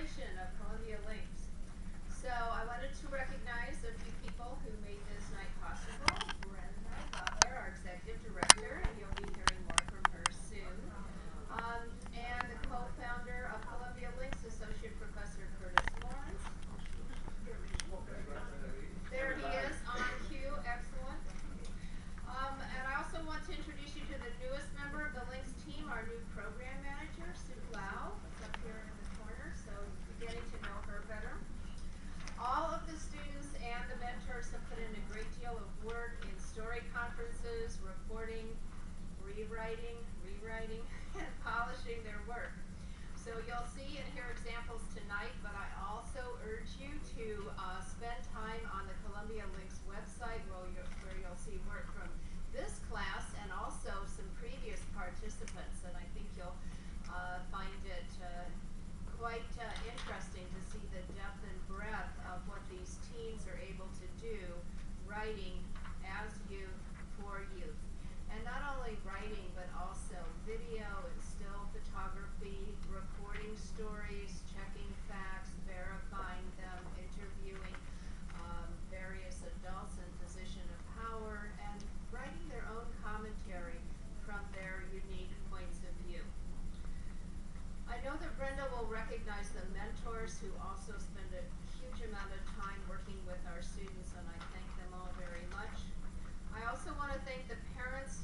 celebration of Columbia Links. So I wanted to recognize a few people who made this night possible. Brenda Butler, our executive director, and you'll be hearing more from her soon. And the co-founder of Columbia Links, Associate Professor Curtis Lawrence. There he is on cue, excellent. And I also want to introduce you to the newest member of the Links team, our new program manager, Sue Lau. It's up here in the corner, so you're getting to know her better. All of the students and the mentors have put in a great deal of work in story conferences, reporting, rewriting, and polishing their work. So you'll see and hear examples tonight, but I also urge you to spend time on the Columbia Links website where you'll see work from this class and also some previous participants, and I think you'll find it quite interesting to see the depth and breadth of what these teens are able to do writing as youth for youth. And not only writing, but also video and still photography, recording stories, checking facts, verifying them, interviewing various adults in position of power, and writing their own commentary from their unique points of view. I know that Brenda will recognize the mentors who also spend a huge amount of time working with our students, and I thank them all very much. I also want to thank the parents,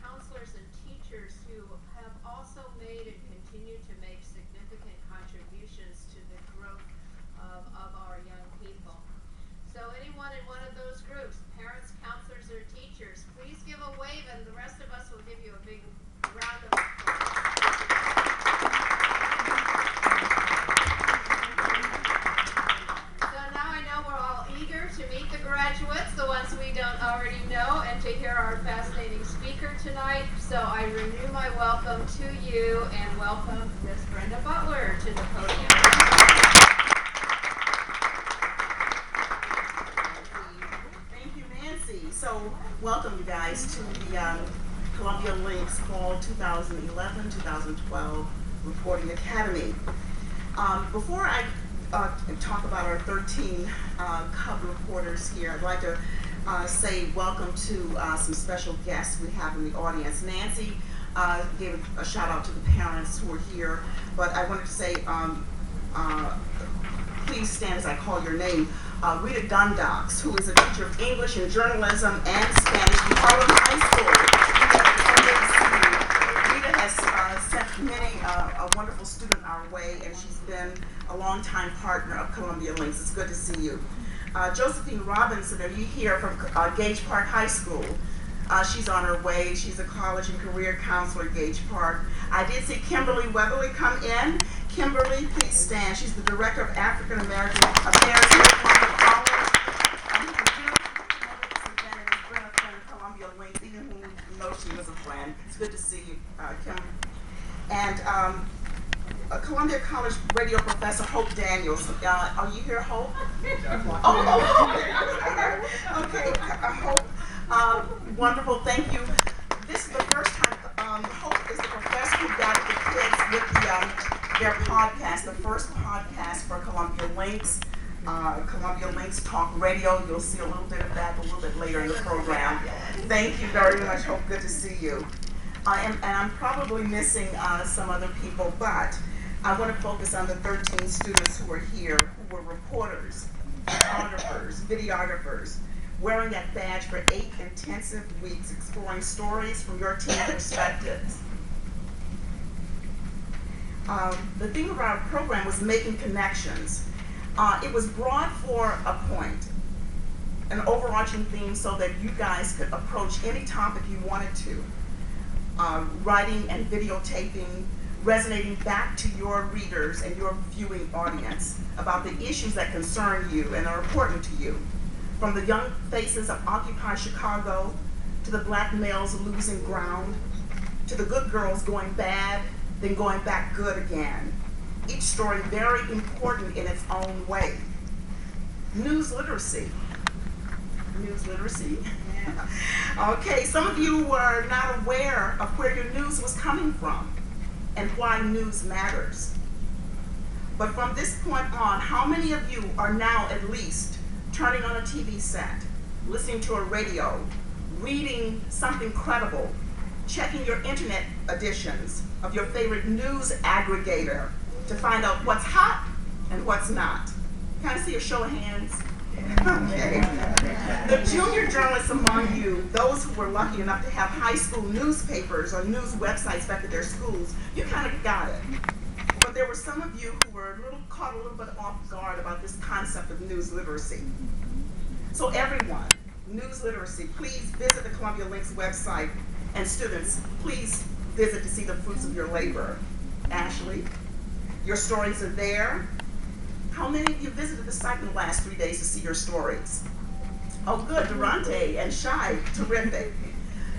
counselors, and teachers who have also made and continue to make significant contributions to the growth of our young people. So anyone in one of those groups, parents, counselors, or teachers, please give a wave, and the rest of us will give you a big round of applause. So now I know we're all eager to meet the graduates, the ones we don't already know, and to hear our fascinating speaker tonight. So I renew my welcome to you and welcome Ms. Brenda Butler to the podium. Thank you, Nancy. So welcome you guys to the Columbia Links Fall 2011-2012 Reporting Academy. Before I talk about our 13 cub reporters here, I'd like to say welcome to some special guests we have in the audience. Nancy gave a shout out to the parents who are here, but I wanted to say please stand as I call your name. Rita Dundox, who is a teacher of English and journalism and Spanish from Harlem High School. Rita has sent many a wonderful student our way, and she's been a longtime partner of Columbia Links. It's good to see you. Josephine Robinson, are you here from Gage Park High School? She's on her way. She's a college and career counselor at Gage Park. I did see Kimberly Weatherly come in. Kimberly, please stand. She's the Director of African American Affairs here at Columbia College. Been a friend of Columbia Links, even when we know she was a friend. It's good to see you, Kimberly. And a Columbia College radio professor, Hope Daniels. Are you here, Hope? Okay, Hope. Wonderful, thank you. This is the first time Hope is the professor who got the kids with their podcast, the first podcast for Columbia Links. Columbia Links Talk Radio. You'll see a little bit of that a little bit later in the program. Thank you very much, Hope. Good to see you. And I'm probably missing some other people, but I want to focus on the 13 students who are here, who were reporters, photographers, videographers, wearing that badge for 8 intensive weeks, exploring stories from your team perspectives. The theme of our program was making connections. It was broad for a point, an overarching theme so that you guys could approach any topic you wanted to. Writing and videotaping, resonating back to your readers and your viewing audience about the issues that concern you and are important to you. From the young faces of Occupy Chicago, to the black males losing ground, to the good girls going bad, then going back good again. Each story very important in its own way. News literacy. News literacy. Okay, some of you were not aware of where your news was coming from and why news matters. But from this point on, how many of you are now at least turning on a TV set, listening to a radio, reading something credible, checking your internet editions of your favorite news aggregator to find out what's hot and what's not? Can I see a show of hands? Okay. The junior journalists among you, those who were lucky enough to have high school newspapers or news websites back at their schools, you kind of got it. But there were some of you who were caught a little bit off guard about this concept of news literacy. So everyone, news literacy, please visit the Columbia Links website, and students, please visit to see the fruits of your labor. Ashley, your stories are there. How many of you visited the site in the last 3 days to see your stories? Oh good, Durante and Shai, terrific.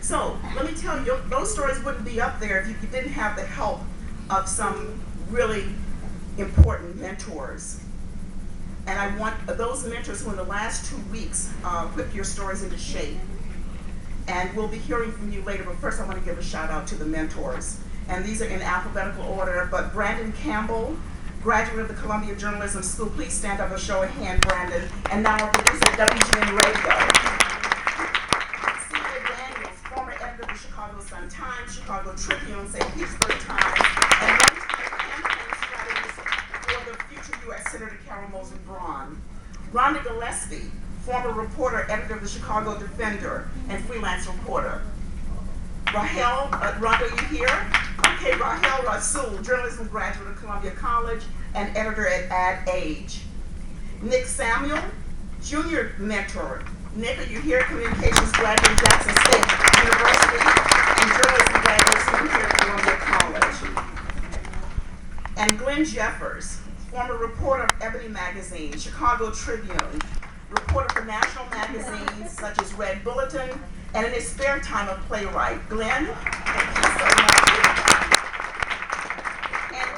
So let me tell you, those stories wouldn't be up there if you didn't have the help of some really important mentors. And I want those mentors who in the last 2 weeks put your stories into shape. And we'll be hearing from you later, but first I want to give a shout out to the mentors. And these are in alphabetical order, but Brandon Campbell, graduate of the Columbia Journalism School. Please stand up and show a hand, Brandon. And now our producer at WGN Radio. Celia Daniels, former editor of the Chicago Sun-Times, Chicago Tribune, St. Petersburg Times, and one-time campaign strategist for the future U.S. Senator Carol Moseley Braun. Rhonda Gillespie, former reporter, editor of the Chicago Defender, and freelance reporter. Rahel, Rhonda, you here? Okay, Rahel Rasul, journalism graduate of Columbia College and editor at Ad Age. Nick Samuel, junior mentor. Nick, are you here? Communications graduate of Jackson State University and journalism graduate here at Columbia College. And Glenn Jeffers, former reporter of Ebony Magazine, Chicago Tribune, reporter for national magazines such as Red Bulletin, and in his spare time a playwright. Glenn, thank you so much. And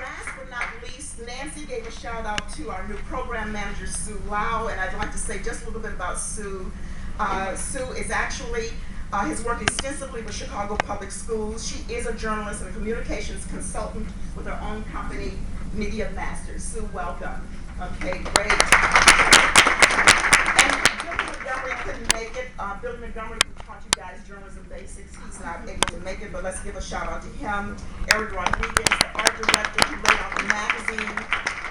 last but not least, Nancy gave a shout out to our new program manager, Sue Lau, and I'd like to say just a little bit about Sue. Sue is actually, has worked extensively with Chicago Public Schools. She is a journalist and a communications consultant with her own company, Media Masters. Sue, welcome. Okay, great. Montgomery couldn't make it. Billy Montgomery, who taught you guys journalism basics, he's not able to make it, but let's give a shout out to him. Eric Rodriguez, the art director who laid out the magazine,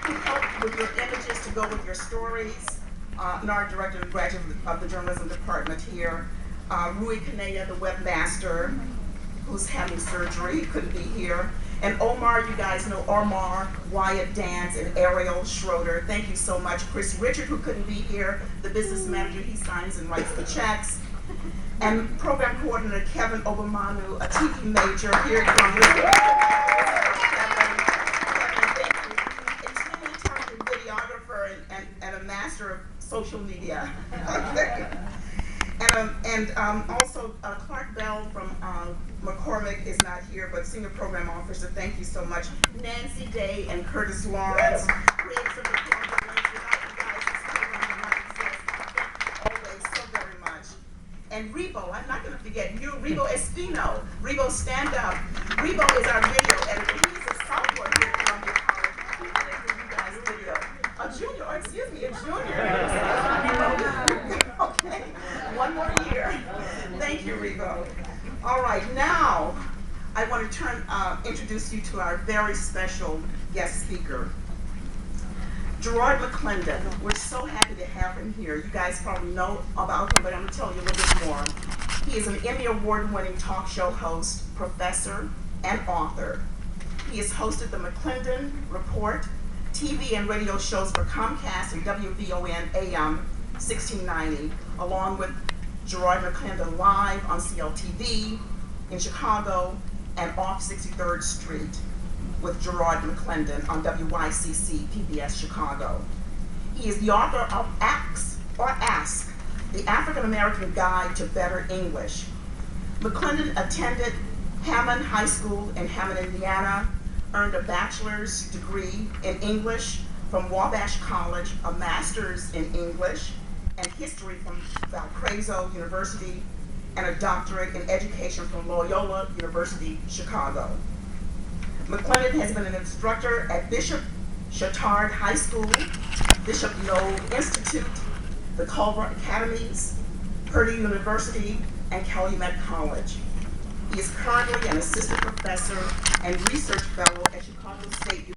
who helped with your images to go with your stories. An art director and graduate of the journalism department here. Rui Kanea, the webmaster, who's having surgery, couldn't be here. And Omar, you guys know Omar, Wyatt Dance, and Ariel Schroeder. Thank you so much. Chris Richard, who couldn't be here, the business manager, he signs and writes the checks. And program coordinator Kevin Obamanu, a TV major here at Columbia. Kevin, thank you. Extremely talented videographer and a master of social media. And also Clark Bell from McCormick is not here, but senior program officer, thank you so much. Nancy Day and Curtis Lawrence, creators of the Columbia Links. Without you guys, this program would not exist. Thank you always so very much. And Rebo, I'm not going to forget you, Rebo Espino. Rebo, stand up. Rebo is our video editor. He's a sophomore here at Columbia College. He's going to give you guys video. A junior, or excuse me, a junior. Okay, one more year. Thank you, Rebo. All right, now I want to introduce you to our very special guest speaker, Gerard McClendon. We're so happy to have him here. You guys probably know about him, but I'm going to tell you a little bit more. He is an Emmy Award-winning talk show host, professor, and author. He has hosted the McClendon Report, TV and radio shows for Comcast and WVON AM 1690, along with Gerard McClendon Live on CLTV in Chicago and Off 63rd Street with Gerard McClendon on WYCC PBS Chicago. He is the author of Ask, the African American Guide to Better English. McClendon attended Hammond High School in Hammond, Indiana, earned a bachelor's degree in English from Wabash College, a master's in English and history from Valparaiso University, and a doctorate in education from Loyola University, Chicago. McClendon has been an instructor at Bishop Chatard High School, Bishop Noel Institute, the Culver Academies, Purdue University, and Calumet College. He is currently an assistant professor and research fellow at Chicago State